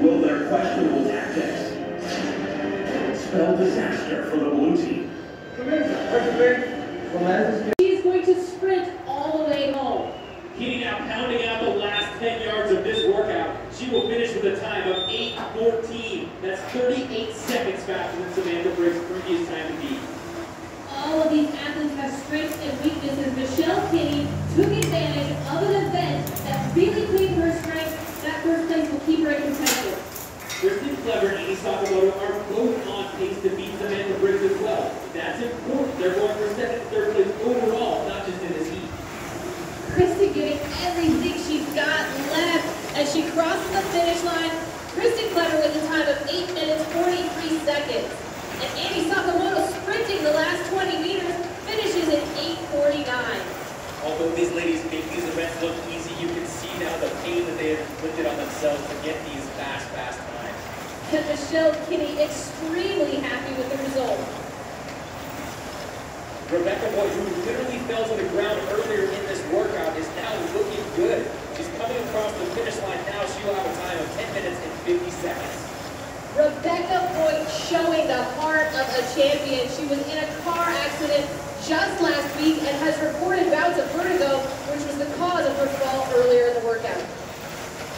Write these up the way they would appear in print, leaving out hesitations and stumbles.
Will their questionable tactics spell disaster for the blue team? She is going to sprint all the way home. Ghd now pounding out the last 10 yards of this workout. She will finish with a time of 8:14. That's 38 seconds faster than Samantha Briggs' previous time to beat. All of these athletes have strengths and weaknesses. Michelle Kinney took advantage of an event that really played her strengths. That first place will keep her in contention. Kristen Clemmer and Ghd Sit-Ups are both on pace to beat Samantha Briggs as well. That's important. They're going for second and third place overall, not just in this heat. Kristen giving everything she's got left as she crosses the finish line. Kristen Clemmer with a time of 8 minutes 43 seconds. And Ghd Sit-Ups sprinting the last 20 meters finishes at 8:49. Although these ladies make these events look easy, you can see now the pain that they have inflicted on themselves to get these fast times. And Michelle Kinney extremely happy with the result. Rebecca Boyd, who literally fell to the ground earlier in this workout, is now looking good. She's coming across the finish line now. She will have a time of 10 minutes and 50 seconds. Rebecca Boyd showing the heart of a champion. She was in a car accident just last week and has reported bouts of vertigo, which was the cause of her fall earlier in the workout.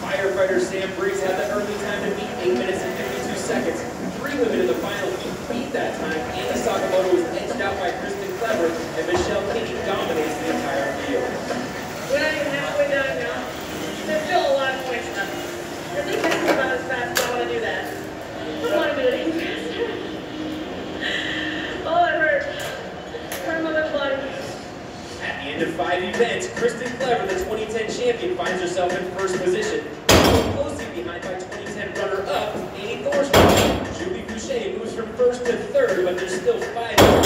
Firefighter Sam Briggs had the early time to beat 8 minutes and 52 seconds. 3 women in the final beat that time. Ghd Sit-Ups was edged out by Kristen Clemmer, and Michelle Kinney dominates the entire field. We're not even halfway done now. There's still a lot of points left. I think I can about as fast as I want to do that. I want to do it even faster. Oh, that hurt. Hurt my little body. At the end of 5 events, Kristen Clemmer, the 2010 champion, finds herself in first position. Closely behind by 2010 runner-up, Amy Thorstrom. Julie Boucher moves from first to third, but there's still 5 more.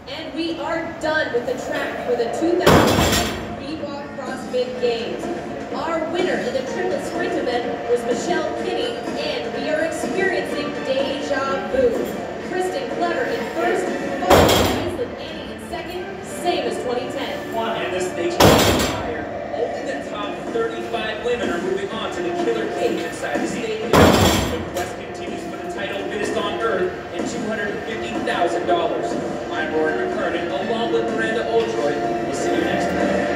And we are done with the track for the 2000 Reebok CrossFit Games. Our winner in the triplet sprint event was Michelle Kinney, and we are experiencing deja vu. Kristen Clemmer in first, followed by Aislinn Annie in second, same as 2010. And the stakes are higher. Only the top 35 women are moving on to the killer cage inside the stadium. The quest continues for the title fittest on earth and $250,000. I'm Rory McKernan, along with Miranda Oldroyd. We'll see you next time.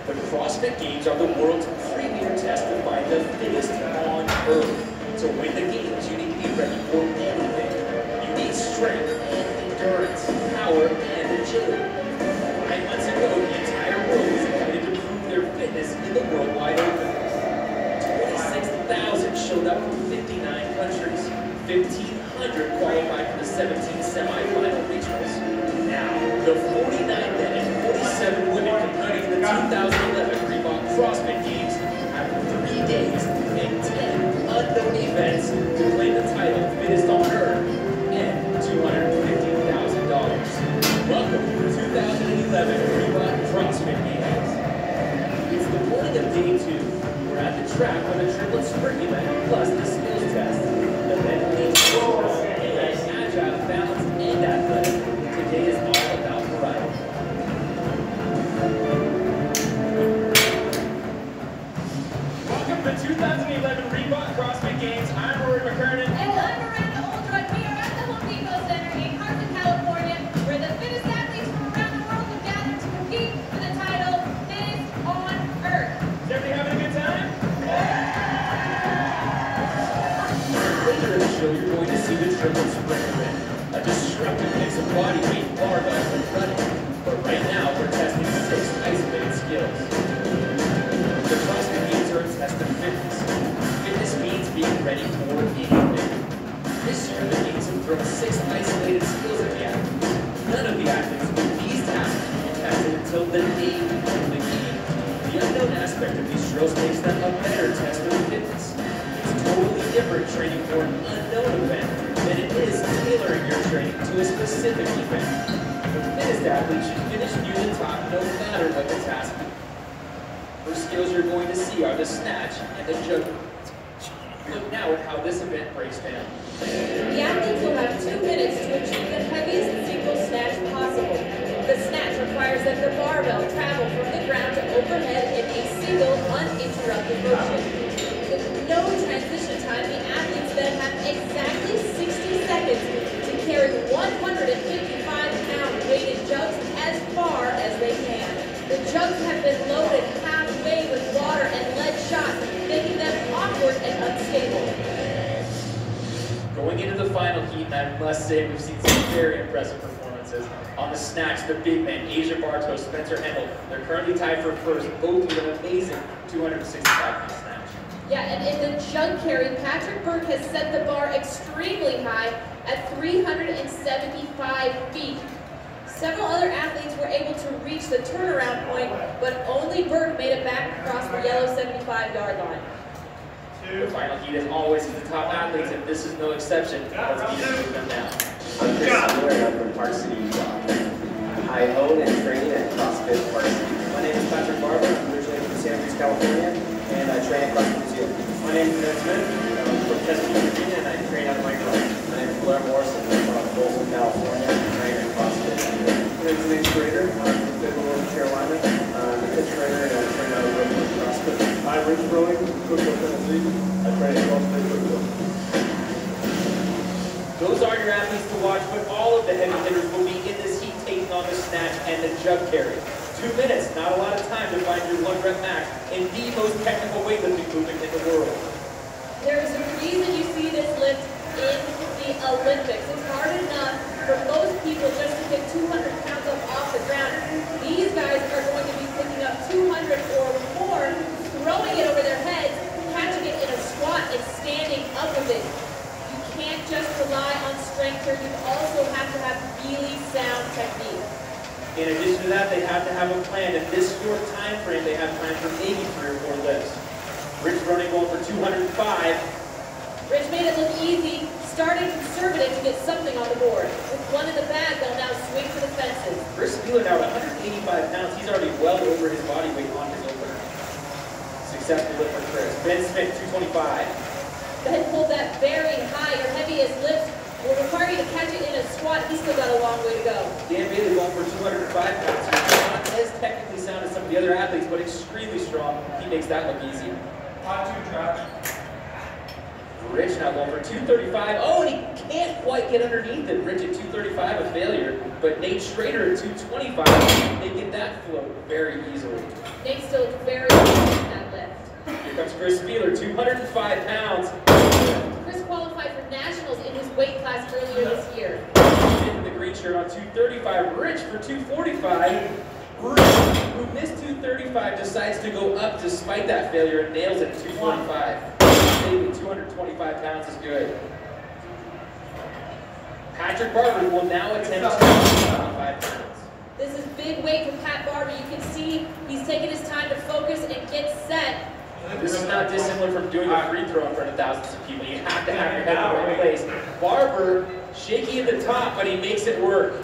The CrossFit Games are the world's premier test to find the fittest on earth. To win the games, you need to be ready for anything. You need strength and endurance, power and agility. 5 months ago, the entire world was invited to prove their fitness in the Worldwide Open. 26,000 showed up from 59 countries. 1,500 qualified for the 17 semi-final regionals. Now, the 49 men and 47 women competing in the 2011 Reebok CrossFit Games have 3 days and 10 unknown events to claim the title fittest on earth and $250,000. Welcome to the 2011 Reebok CrossFit Games. It's the morning of day 2. We're at the track for the triplet sprint event plus the skills test. The event needs focus, agile, balance, and athletic. Today is all about variety. Welcome to the 2011 Reebok CrossFit Games. I'm Rory McKernan. And I'm Miranda Oldroyd. We are at the Home Depot Center in Carson, California, where the fittest athletes from around the world have gathered to compete for the title Fittest on Earth. Is everybody having a good time? Later in the show, you're going to see the triplet sprint event, a destructive mix of body weight, barbells, and running. But right now, we're testing 6 isolated skills. The CrossFit Games are a test of fitness. Fitness means being ready for anything. This year, the Games have thrown 6 isolated skills at the athletes. None of the athletes knew these tasks would be tested until the day before the game. The unknown aspect of these drills makes them a better test of fitness. It's totally different training for an unknown event than it is tailoring your training to a specific event. The fittest athlete should finish near the top no matter what the task is. First skills you're going to see are the snatch and the juggle. Look now at how this event breaks down. The athletes will have 2 minutes to achieve the heaviest single snatch possible. The snatch requires that the barbell travel from the ground to overhead single uninterrupted motion. With no transition time, the athletes then have exactly 60 seconds to carry 155-pound weighted jugs as far as they can. The jugs have been loaded halfway with water and lead shots, making them awkward and unstable. Going into the final heat, and I must say we've seen some very impressive performances. On the snatch, the big men, Asia Bartos, Spencer Hendel, they're currently tied for first, both with an amazing 265-pound snatch. Yeah, and in the jug carry, Patrick Burke has set the bar extremely high at 375 feet. Several other athletes were able to reach the turnaround point, but only Burke made it back across the yellow 75-yard line. The final heat, as always, is the top athletes, and this is no exception. Let's move them now. I'm Kristen Clemmer, and I'm from Park City, Utah. I own and train at CrossFit Park City. My name is Patrick Barber. I'm originally from Santa Cruz, California, and I train at CrossFit New Zealand. My name is Schmitt. I'm from Chesapeake, Virginia, and I train out of my garage. My name is Blair Morrison. I'm from Pulldown, California. I train at CrossFit. My name is Nate Schrader. I'm from Fayetteville, North Carolina. I'm a pitch trainer, and I train out of Brooklyn, CrossFit. I'm Rich Rowing, Cookville, Tennessee. I train at CrossFit Cookville. Those are your athletes to watch, but all of the heavy hitters will be in this heat taking on the snatch and the jug carry. 2 minutes, not a lot of time to find your 1 rep max in the most technical weightlifting movement in the world. There is a reason you see this lift in the Olympics. It's hard enough for most people just to pick 200 pounds up off the ground. These guys are going to be picking up 200 or more, throwing it over their heads, catching it in a squat, and standing up with it. You can't just rely on strength here. You also have to have really sound technique. In addition to that, they have to have a plan. In this short time frame, they have time for maybe 3 or 4 lifts. Rich running going for 205. Rich made it look easy, started conservative to get something on the board. With 1 in the bag, they'll now swing for the fences. Chris Wheeler now at 185 pounds. He's already well over his body weight on his opener. Successful lift for Chris. Ben Smith, 225. Ben pulled that very high. Your heaviest lift will require you to catch it in a squat. He's still got a long way to go. Dan Bailey going for 205 pounds. He's not as technically sound as some of the other athletes, but extremely strong. He makes that look easy. Hot 2 trap. Rich now going for 235. Oh, and he can't quite get underneath it. Rich at 235, a failure. But Nate Schrader at 225, they get that float very easily. Nate still looks very good in that lift. Here comes Chris Wheeler, 205 pounds. Chris qualified for nationals in his weight class earlier this year. In the green shirt on 235. Rich for 245. Rich, who missed 235, decides to go up despite that failure and nails it at 245. Maybe 225 pounds is good. Patrick Barber will now attempt 225 pounds. This is big weight for Pat Barber. You can see he's taking his time to focus and get set. This is not dissimilar from doing a free throw in front of thousands of people. You have to have your head in the right place. Barber, shaky at the top, but he makes it work.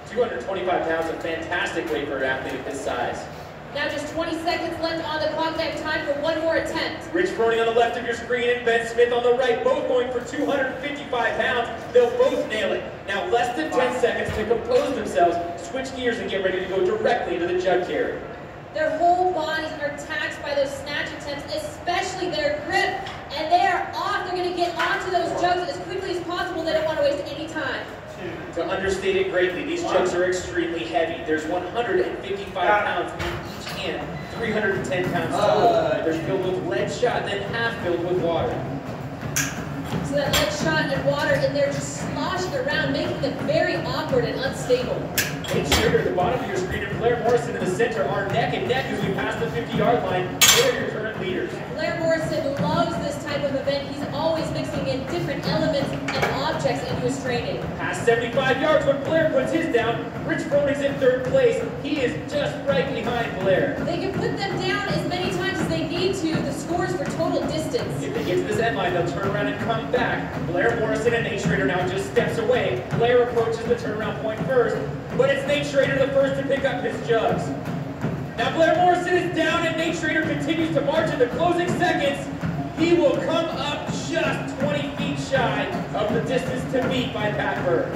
225 pounds, a fantastic weight for an athlete of his size. Now just 20 seconds left on the clock. They have time for 1 more attempt. Rich Froning on the left of your screen and Ben Smith on the right, both going for 255 pounds. They'll both nail it. Now less than 10 seconds to compose themselves, switch gears and get ready to go directly into the jug carry. Their whole bodies are taxed by those snatch attempts, especially their grip, and they are off. They're going to get onto those jugs as quickly as possible. They don't want to waste any time. To understate it greatly, these jugs are extremely heavy. There's 155 pounds in each hand, 310 pounds total. They're filled with lead shot, then half filled with water. So that lead shot and water in there just sloshing around, making them very awkward and unstable. Nate Schrader at the bottom of your screen and Blair Morrison in the center are neck and neck as we pass the 50-yard line. They are your current leaders. Blair Morrison loves this type of event. He's always mixing in different elements and objects into his training. Past 75 yards when Blair puts his down. Rich Froning's in 3rd place. He is just right behind Blair. They can put them down as many times as they need to. The scores for total distance. If they get to this end line, they'll turn around and come back. Blair Morrison and Nate Schrader now just steps away. Blair approaches the turnaround point first, but it's Nate Schrader the first to pick up his jugs. Now Blair Morrison is down and Nate Schrader continues to march in the closing seconds. He will come up just 20 feet shy of the distance to beat by Pat Burke.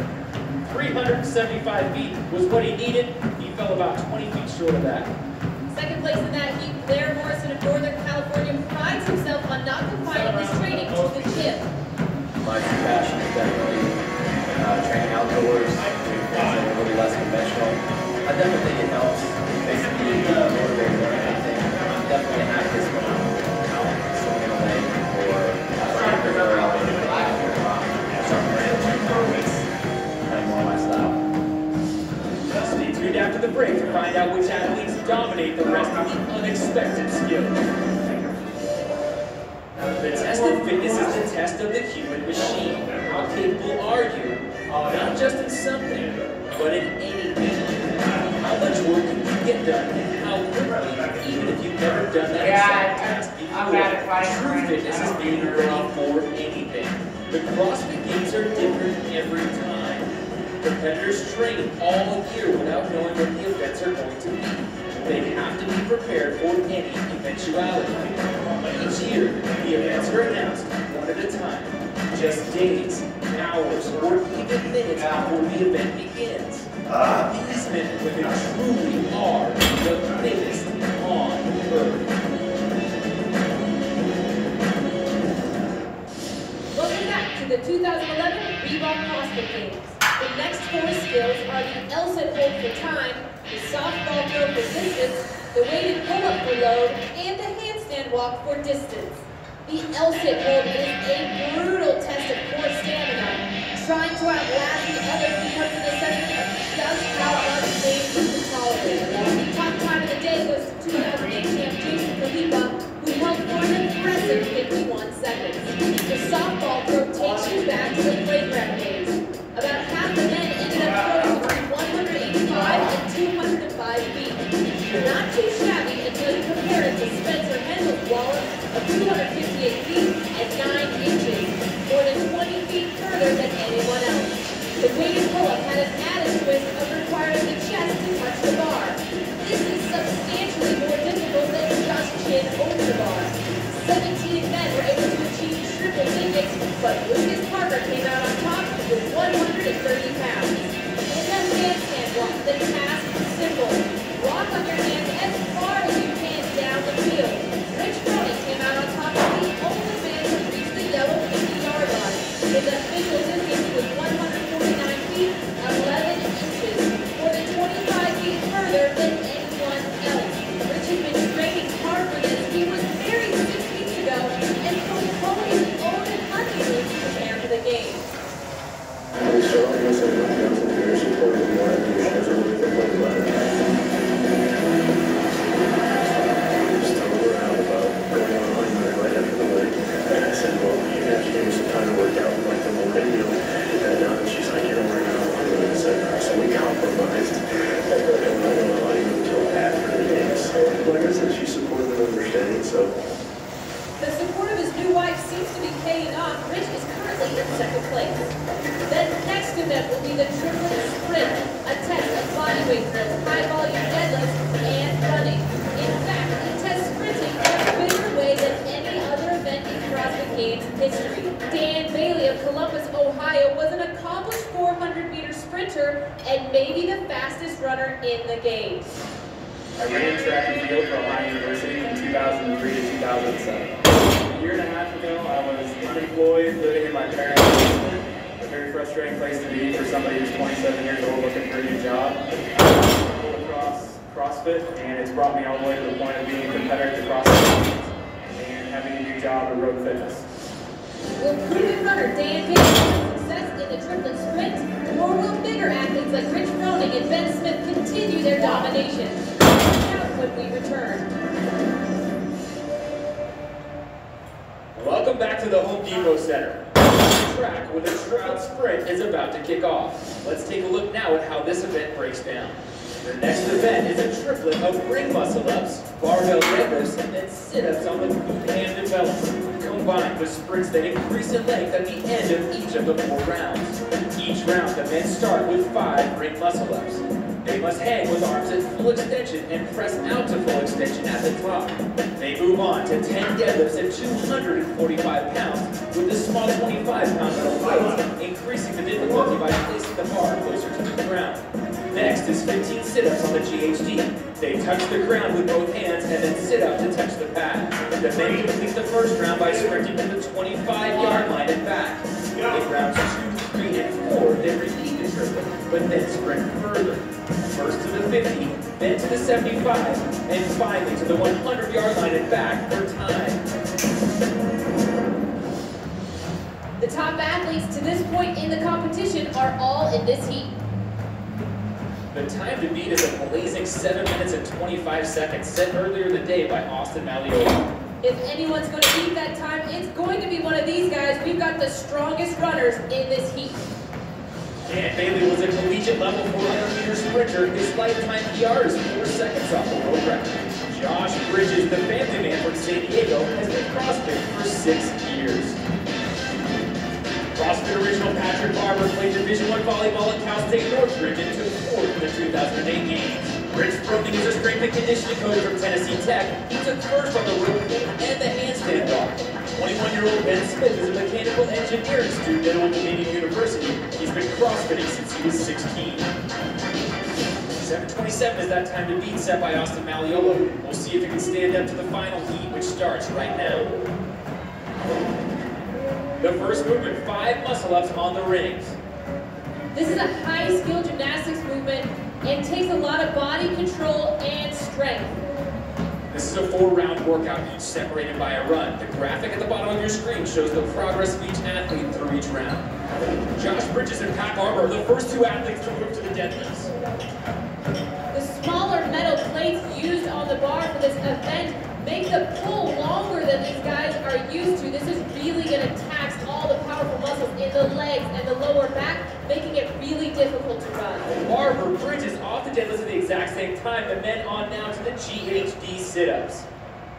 375 feet was what he needed. He fell about 20 feet short of that. Second place in that heat, Blair Morrison and unexpected skills. The test of fitness is the test of the human machine. How capable are you? Not just in something, but in anything. How much work can you get done and how quickly, even if you've never done that exact task before. True fitness is being ready for anything. The CrossFit Games are different every time. Competitors train all year without knowing what the events are going to be. They have to be prepared for any eventuality. Each year, the events are announced one at a time. Just days, hours, or even minutes before the event begins. These men and women truly are the fittest on earth. Welcome back to the 2011 Reebok CrossFit Games. The next four skills are the L-sit hold for time, the softball throw for distance, the weighted pull-up for load, and the handstand walk for distance. The L-sit hold is a brutal test of core stamina. Trying to outlast the others becomes an assessment of just how much pain you can tolerate. Top time of the day goes to 2008 champ Jason Philippa, who held for an impressive 51 seconds. The softball throw takes you back to the playground days. About half the men ended up throwing between 185 and 205 feet. Not too shabby until you compare it to Spencer Hendel's wallop of 258 feet and 9 inches, more than 20 feet further than anyone else. The weighted pull-up had an added twist of requiring the chest to touch the bar. This is substantially more difficult than just chin over the bar. 17 men were able to achieve triple digits, but Lucas Parker came out on top with 130 pounds. In the handstand walk, the task is simple. Walk on your hands as far as you can down the field. Rich Brody came out on top of the only man to reach the yellow 50-yard line. His official distance was 149 feet, 11 inches, more than 25 feet further than anyone else. Rich had been training hard for this. He was married 6 weeks ago and postponed his own honeymoon to prepare for the games. The support of his new wife seems to be paying off. Rich is currently in second place. The next event will be the triplet sprint, a test of body weight drills, high volume deadlifts, and running. In fact, it tests sprinting in a bigger way than any other event in CrossFit Games history. Dan Bailey of Columbus, Ohio was an accomplished 400-meter sprinter and maybe the fastest runner in the games. I ran track and field for Ohio University from 2003 to 2007. A year and a half ago, I was unemployed, living in my parents' basement. A very frustrating place to be for somebody who's 27 years old looking for a new job. I stumbled across CrossFit, and it's brought me all the way to the point of being a competitor to CrossFit and having a new job at Road Fitness. Will proven runner Dan Bailey have success in the triplet sprint, or will bigger athletes like Rich Froning and Ben Smith continue their domination? When we return. Welcome back to the Home Depot Center. The track with a triplet sprint is about to kick off. Let's take a look now at how this event breaks down. The next event is a triplet of ring muscle-ups, barbell deadlifts, and then sit-ups on the boot hand development, combined with sprints that increase in length at the end of each of the 4 rounds. Each round, the men start with 5 ring muscle-ups. They must hang with arms at full extension and press out to full extension at the top. They move on to 10 deadlifts at 245 pounds with the small 25-pound metal weights, increasing the difficulty by placing the bar closer to the ground. Next is 15 sit-ups on the Ghd. They touch the ground with both hands and then sit up to touch the pad. The men complete the first round by sprinting to the 25-yard line and back. In rounds 2, 3, and 4, they repeat the triplet, but then sprint further. First to the 50, then to the 75, and finally to the 100-yard line and back for time. The top athletes to this point in the competition are all in this heat. The time to beat is a blazing 7 minutes and 25 seconds, set earlier in the day by Austin Malleolo. If anyone's going to beat that time, it's going to be one of these guys. We've got the strongest runners in this heat. Dan Bailey was a collegiate-level 400-meter sprinter. His lifetime PR is 4 seconds off the world record. Josh Bridges, the family man from San Diego, has been CrossFit for 6 years. CrossFit original Patrick Barber played Division I volleyball at Cal State Northridge and took 4th in the 2008 games. Rich Froning is a strength and conditioning coach from Tennessee Tech. He took 1st on the rope and the handstand walk. 21-year-old Ben Schmitt is a mechanical engineering student at Old Dominion University. He's been CrossFitting since he was 16. 7:27 is that time to beat set by Austin Malleolo. We'll see if he can stand up to the final heat, which starts right now. The first movement, 5 muscle-ups on the rings. This is a high-skill gymnastics movement and takes a lot of body control and strength. This is a 4-round workout, each separated by a run. The graphic at the bottom of your screen shows the progress of each athlete through each round. Josh Bridges and Pat Barber are the first 2 athletes to move to the deadlifts. The smaller metal plates used on the bar for this event make the pull longer than these guys are used to. This is really going to tax all the powerful muscles in the legs and the lower back, making it really difficult to run. Barber, Bridges off the deadlifts at the exact same time, the men on now to the Ghd Sit-Ups.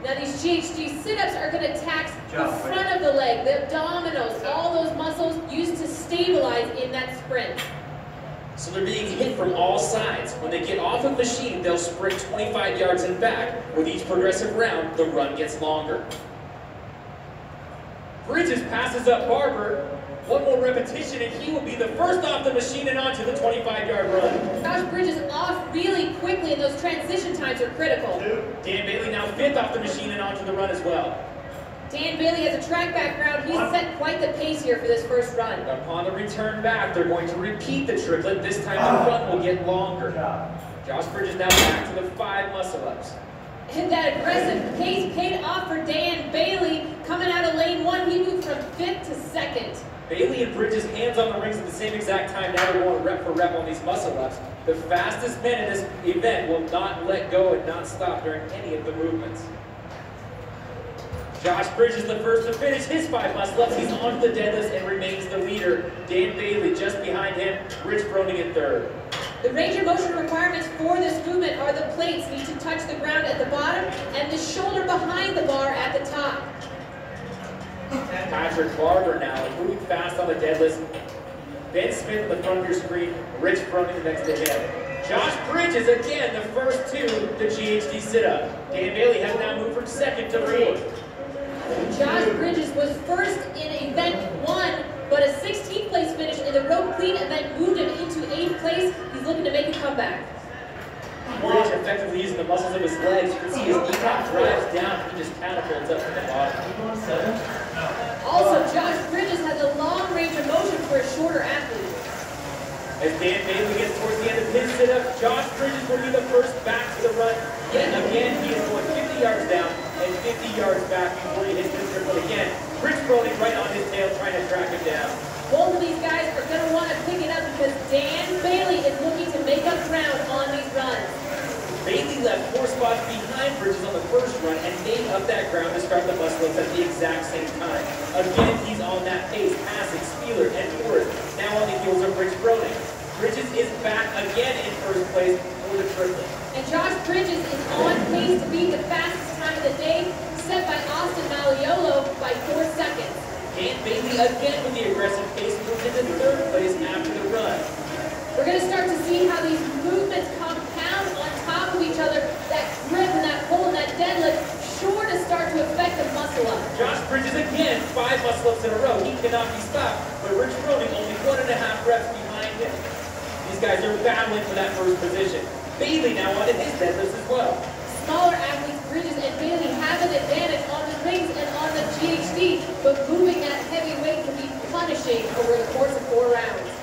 Now these Ghd Sit-Ups are going to tax the front of the leg, the abdominals, all those muscles used to stabilize in that sprint. So they're being hit from all sides. When they get off of the machine, they'll sprint 25 yards and back. With each progressive round, the run gets longer. Bridges passes up Barber. One more repetition and he will be the first off the machine and onto the 25-yard run. Josh Bridges off really quickly, and those transition times are critical. Dan Bailey now 5th off the machine and onto the run as well. Dan Bailey has a track background. He's set quite the pace here for this first run. Upon the return back, they're going to repeat the triplet. This time the run will get longer. Josh Bridges now back to the 5 muscle-ups. And that aggressive pace paid off for Dan Bailey. Coming out of lane 1, he moved from 5th to 2nd. Bailey and Bridges hands on the rings at the same exact time. Now they're going rep for rep on these muscle-ups. The fastest men in this event will not let go and not stop during any of the movements. Josh Bridges the first to finish his 5 muscle-ups. He's on the deadlifts and remains the leader. Dan Bailey just behind him, Rich Froning in 3rd. The range of motion requirements for this movement are the plates need to touch the ground at the bottom and the shoulder behind the bar at the top. Patrick Barber now moving fast on the deadlifts. Ben Smith in the front of your screen, Rich Froning next to him. Josh Bridges again the first to the Ghd Sit-Up. Dan Bailey has now moved from 2nd to 4th. Josh Bridges was first in event 1, but a 16th place finish in the rope clean event moved him into 8th place. He's looking to make a comeback. Bridge effectively using the muscles of his legs. You can see his kneecap drives down and he just catapults up to the bottom. Also, Josh Bridges has a long range of motion for a shorter athlete. As Dan Bailey gets towards the end of his sit-up, Josh Bridges will be the first back to the run. Yet again, he is going 50 yards down and 50 yards back before he hits the triplet again. Rich Froning right on his tail trying to track him down. Both of these guys are going to want to pick it up because Dan Bailey is looking to make up ground on these runs. Bailey left 4 spots behind Bridges on the first run and made up that ground to start the muscle-ups at the exact same time. Again, he's on that pace, passing Spieler and Torres, now on the heels of Rich Froning. Bridges is back again in 1st place for the triplet. And Josh Bridges is on pace to beat the fastest time of the day, set by Austin Malleolo by 4 seconds. Dan Bailey again with the aggressive pace moves into 3rd place after the run. We're going to start to see how these movements compound on top of each other. That grip and that pull and that deadlift sure to start to affect the muscle-up. Josh Bridges again, 5 muscle-ups in a row. He cannot be stopped, but Rich Froning only 1.5 reps behind him. These guys are battling for that first position. Bailey now on his deadlifts as well. Smaller athletes, Bridges and Bailey have an advantage on the rings and on the Ghd, but moving that heavy weight can be punishing over the course of 4 rounds.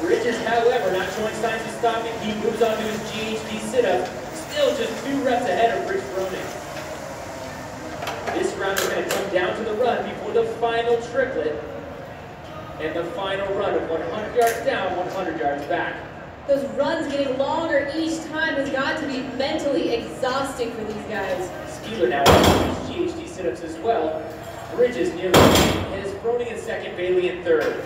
Bridges, however, not showing signs of stopping. He moves on to his Ghd Sit-Up, still just 2 reps ahead of Rich Froning. This round is going to come down to the run before the final triplet and the final run of 100 yards down, 100 yards back. Those runs getting longer each time has got to be mentally exhausting for these guys. Skeeler now on these GHD sit-ups as well. Bridges nearly is Froning in second, Bailey in third.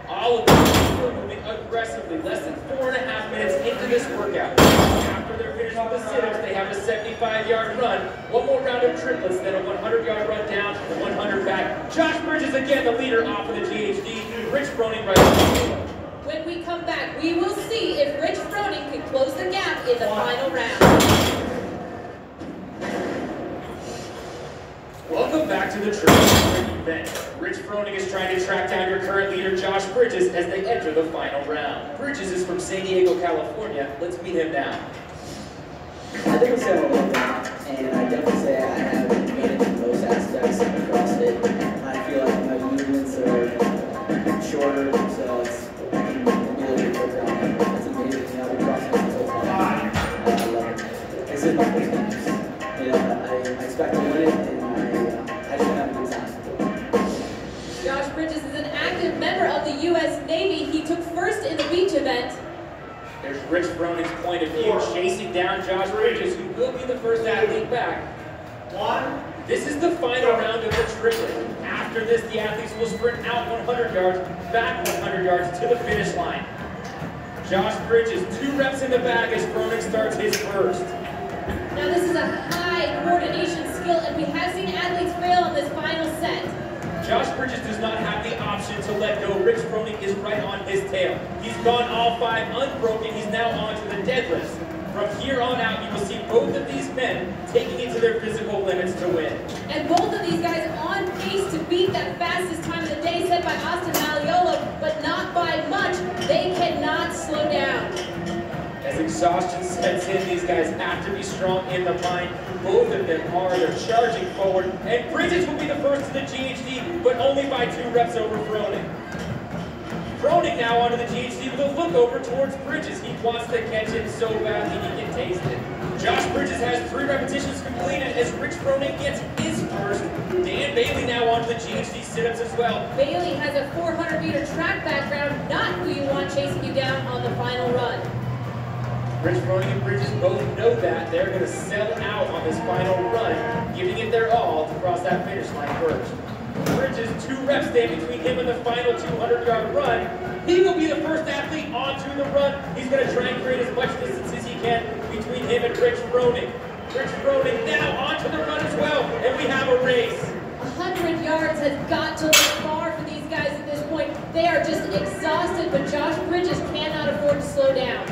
All of them still moving aggressively, less than 4.5 minutes into this workout. After they're finished with the sit-ups, they have a 75-yard run, one more round of triplets, then a 100-yard run down, and 100 back. Josh Bridges again, the leader off of the GHD. Rich Froning right on. When we come back, we will see if Rich Froning can close the gap in the final round. Welcome back to the triple sprint event. Rich Froning is trying to track down your current leader, Josh Bridges, as they enter the final round. Bridges is from San Diego, California. Let's meet him now. I think I'm saying a little bit, and I definitely say I have advantage in most aspects of CrossFit. I feel like my movements are shorter, so it's ability to work around. That's amazing. You know, I've been CrossFit since I was 5. I love it. This is my first time. You know, I expect to win it, and I just want to have a good time. Josh Bridges is an active member of the U.S. Navy. He took first in the beach event. There's Rich Froning's point of view, chasing down Josh Bridges, who will be the first athlete back. This is the final round of the triplet. After this, the athletes will sprint out 100 yards, back 100 yards to the finish line. Josh Bridges, 2 reps in the bag as Froning starts his first. Now this is a high coordination skill, and we have seen athletes fail on this final set. Josh Bridges does not have the option to let go. Rich Froning is right on his tail. He's gone all 5 unbroken. He's now on to the deadlifts. From here on out, you will see both of these men taking it to their physical limits to win. And both of these guys on pace to beat that fastest time of the day set by Austin Malleolo, but not by much. They cannot slow down. As exhaustion sets in, these guys have to be strong in the mind. Both of them are. They're charging forward. And Bridges will be the first to the GHD, but only by 2 reps over Froning. Froning now onto the GHD with a look over towards Bridges. He wants to catch him so badly he can taste it. Josh Bridges has 3 repetitions completed as Rich Froning gets his first. Dan Bailey now onto the GHD sit-ups as well. Bailey has a 400-meter track background, not who you want chasing you down on the final run. Rich Froning and Bridges both know that. They're going to sell out on this final run, giving it their all to cross that finish line first. Bridges, 2 reps stand between him and the final 200-yard run. He will be the first athlete onto the run. He's going to try and create as much distance as he can between him and Rich Froning. Rich Froning now onto the run as well, and we have a race. 100 yards has got to look far for these guys at this point. They are just exhausted, but Josh Bridges cannot afford to slow down.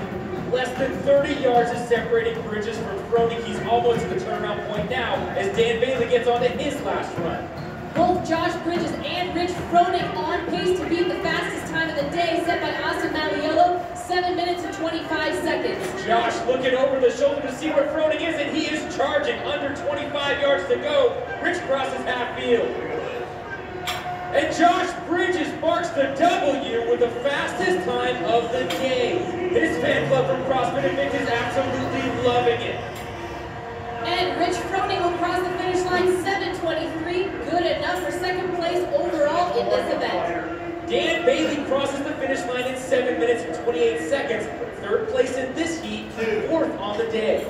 Less than 30 yards is separating Bridges from Froning. He's almost at the turnaround point now as Dan Bailey gets onto his last run. Both Josh Bridges and Rich Froning on pace to beat the fastest time of the day set by Austin Malleolo, 7 minutes and 25 seconds. Josh looking over the shoulder to see where Froning is, and he is charging under 25 yards to go. Rich crosses half field. And Josh Bridges marks the W with the fastest time of the day. His fan club from CrossFit and Vic is absolutely loving it. And Rich Froning will cross the finish line 7:23, good enough for second place overall in this event. Dan Bailey crosses the finish line in 7 minutes and 28 seconds, 3rd place in this heat, 4th on the day.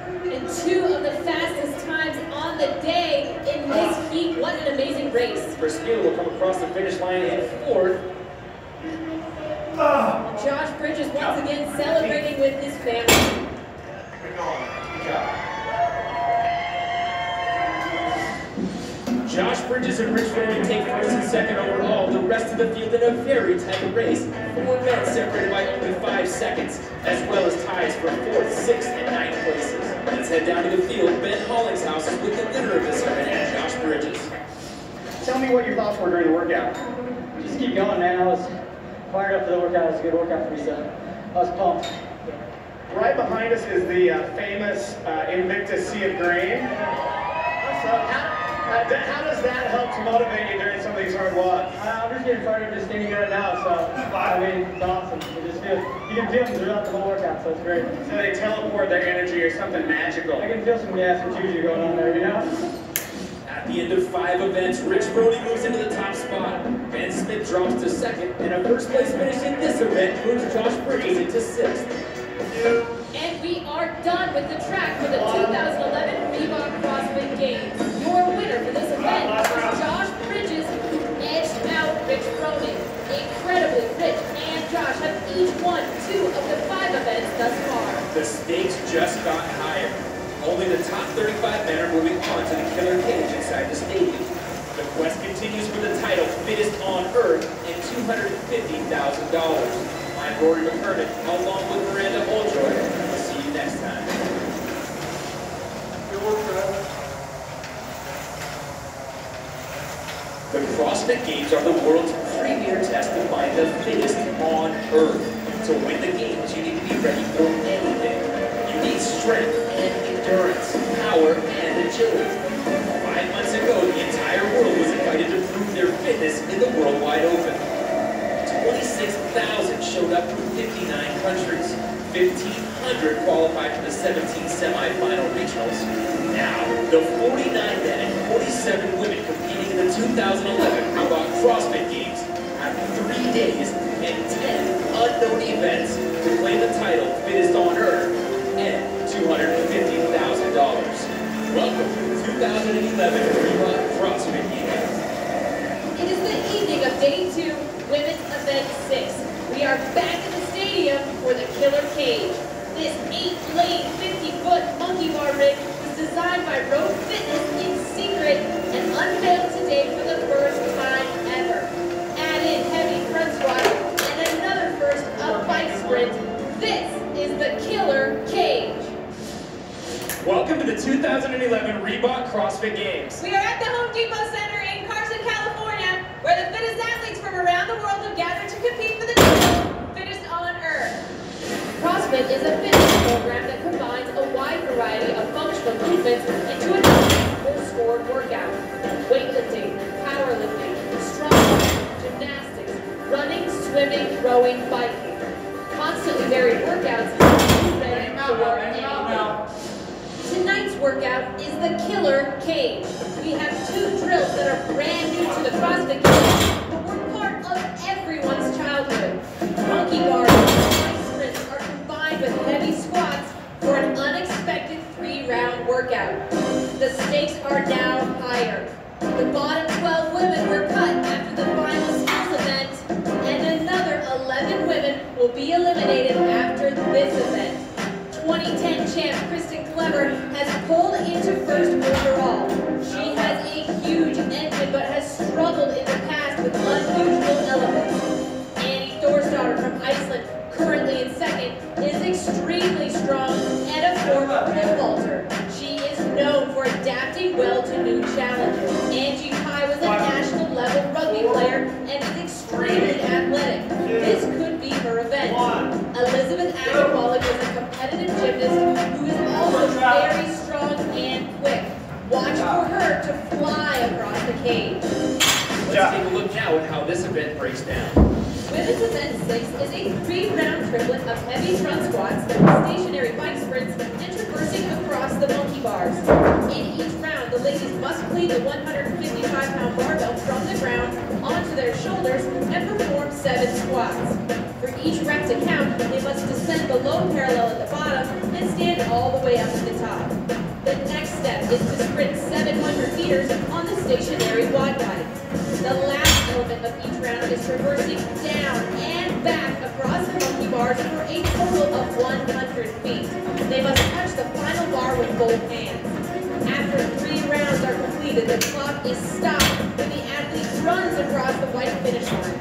And 2 of the fastest times on the day in this heat. What an amazing race. Briscoe will come across the finish line in 4th. Josh Bridges once again celebrating with his family. Good job. Josh Bridges and Rich Froning take 1st and 2nd overall. The rest of the field in a very tight race. 4 men separated by only 5 seconds, as well as ties for 4th, 6th, and 9th places. Let's head down to the field. Ben Hollingshouse is with the winner of this event, Josh Bridges. Tell me what your thoughts were during the workout. Just keep going, man. I was fired up for the workout. It was a good workout for me, so I was pumped. Right behind us is the famous Invictus Sea of Grain. So how does that help to motivate you during some of these hard walks? I'm just getting fired up just standing here right now, so I mean, it's awesome. It just feels, you can feel them throughout the whole workout, so it's great. So they teleport their energy or something magical. I can feel some gas and juju going on there, you know? the end of 5 events, Rich Brody moves into the top spot. Ben Schmitt drops to 2nd, and a first place finish in this event moves Josh Bridges into 6th. And we are done with the track for the 2011 Reebok CrossFit Games. Your winner for this event was Josh Bridges, who edged out Rich Brody. Incredibly, Rich and Josh have each won 2 of the 5 events thus far. The stakes just got higher. Only the top 35 men are moving on to the killer cage inside the stadium. The quest continues for the title, fittest on earth, and $250,000. I'm Rory McKernan, along with Miranda Oldroyd. We'll see you next time. The CrossFit Games are the world's premier test to find the fittest on earth. To win the games, you need to be ready for anything. You need strength and endurance, power and agility. 5 months ago, the entire world was invited to prove their fitness in the World Wide Open. 26,000 showed up from 59 countries. 1,500 qualified for the 17 semi-final regionals. Now, the 49 men and 47 women competing in the 2011 Reebok CrossFit Games have 3 days and 10 unknown events to claim the title fittest on earth and $250,000. Welcome to the 2011 Reebok CrossFit Games. It is the evening of Day 2, Women's Event 6. We are back in the stadium for the Killer Cage. This 8-lane, 50-foot monkey bar rig was designed by Road Fitness in secret and unveiled today for the first time ever. Add in heavy front squats and another first up bike sprint. This is the Killer Cage. Welcome to the 2011 Reebok CrossFit Games. We are at the Home Depot Center in Carson, California, where the fittest athletes from around the world have gathered to compete for the title, fittest on earth. CrossFit is a fitness program that combines a wide variety of functional movements into a full-score workout. Weightlifting, powerlifting, strong gymnastics, running, swimming, rowing, biking. Constantly varied workouts ready for anyone. Tonight's workout is the Killer Cage. We have 2 drills that are brand new to the CrossFit Games, but were part of everyone's childhood. Monkey bars and bike sprints are combined with heavy squats for an unexpected 3-round workout. The stakes are now higher. The bottom 12 women were cut after the final skills event, and another 11 women will be eliminated after this event. 2010 champ Kristen Clemmer has pulled into first overall. She has a huge engine but has struggled in the past with unusual elements. Annie Thorsdottir from Iceland, currently in 2nd, is extremely strong and a former pole vaulter. She is known for adapting well to new challenges. Angie Pye was a national level rugby player and is extremely athletic. This could be her event. Elizabeth Agarwal is a competitive gymnast who is also very strong and quick. Watch for her to fly across the cage. Let's take a look now at how this event breaks down. Women's Event 6 is a 3-round triplet of heavy front squats, stationary bike sprints, and traversing across the monkey bars. In each round, the ladies must clean the 155-pound barbell from the ground onto their shoulders and perform 7 squats. For each rep to count, they must descend below parallel at the bottom and stand all the way up to the top. The next step is to sprint 700 meters on the stationary quad bike. The last element of each round is traversing down and back across the monkey bars for a total of 100 feet. They must touch the final bar with both hands. After 3 rounds are completed, the clock is stopped when the athlete runs across the white finish line.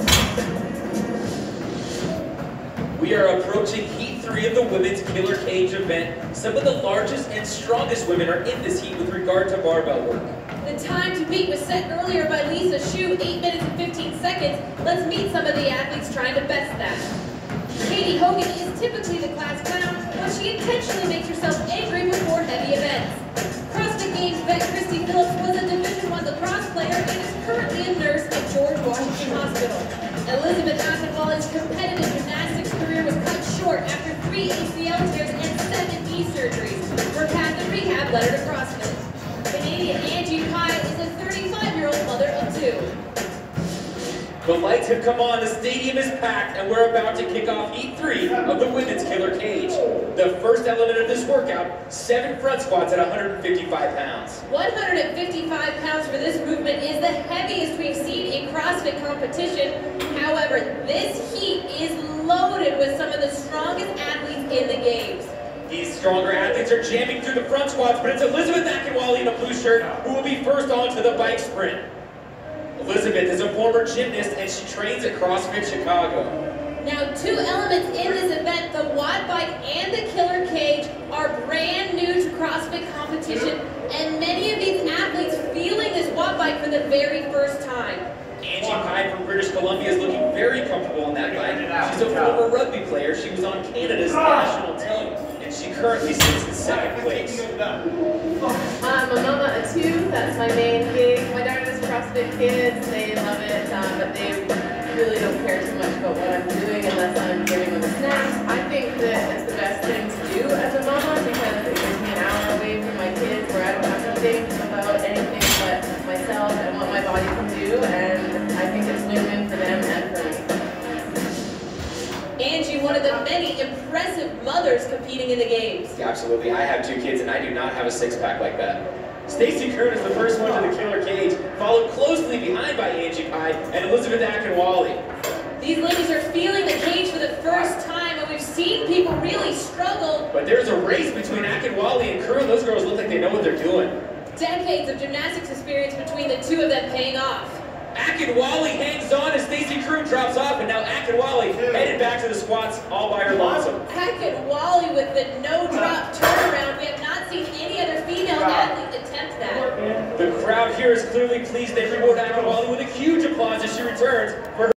We are approaching Heat 3 of the Women's Killer Cage event. Some of the largest and strongest women are in this heat with regard to barbell work. The time to beat was set earlier by Lisa Shu, 8 minutes and 15 seconds. Let's meet some of the athletes trying to best that. Katie Hogan is typically the class clown, but she intentionally makes herself angry before heavy events. CrossFit Games vet Christy Phillips was a Division I lacrosse player and is currently a nurse at George Washington Hospital. Elizabeth Asenkamp competitive gymnastics career was cut short after 3 ACL tears and 7 knee surgeries. Her path to rehab led her to CrossFit. Canadian Angie Pye is a The lights have come on, the stadium is packed, and we're about to kick off Heat 3 of the Women's Killer Cage. The first element of this workout, 7 front squats at 155 pounds. 155 pounds for this movement is the heaviest we've seen in CrossFit competition. However, this heat is loaded with some of the strongest athletes in the games. These stronger athletes are jamming through the front squats, but it's Elizabeth Akinwale in a blue shirt who will be first onto the bike sprint. Elizabeth is a former gymnast and she trains at CrossFit Chicago. Now, 2 elements in this event, the watt bike and the killer cage, are brand new to CrossFit competition, and many of these athletes feeling this watt bike for the very first time. Angie Pye from British Columbia is looking very comfortable on that bike. She's a former rugby player. She was on Canada's national team, and she currently sits in 2nd place. I'm a mama of 2. That's my main gig. My daughter does CrossFit Kids. They love it, but they really don't care too much about what I'm doing unless I'm giving them a snack. I think that it's the best thing to do as a mama because it gives me an hour away from my kids where I don't have to think about anything but myself and what my body can do, and I think it's win-win for them and for me. Angie, one of the many impressive mothers competing in the games. Absolutely. I have 2 kids and I do not have a 6-pack like that. Stacey Kern is the first one to the killer cage, followed closely behind by Angie Pye and Elizabeth Akinwale. These ladies are feeling the cage for the first time, and we've seen people really struggle. But there's a race between Akinwale and Kern. Those girls look like they know what they're doing. Decades of gymnastics experience between the 2 of them paying off. Akinwale hangs on as Stacey Kern drops off, and now Akinwale headed back to the squats all by her lonesome. Akinwale with the no-drop turnaround. We have not seen any other female athlete attempt that. The crowd here is clearly pleased. They reward Akinwale with a huge applause as she returns for her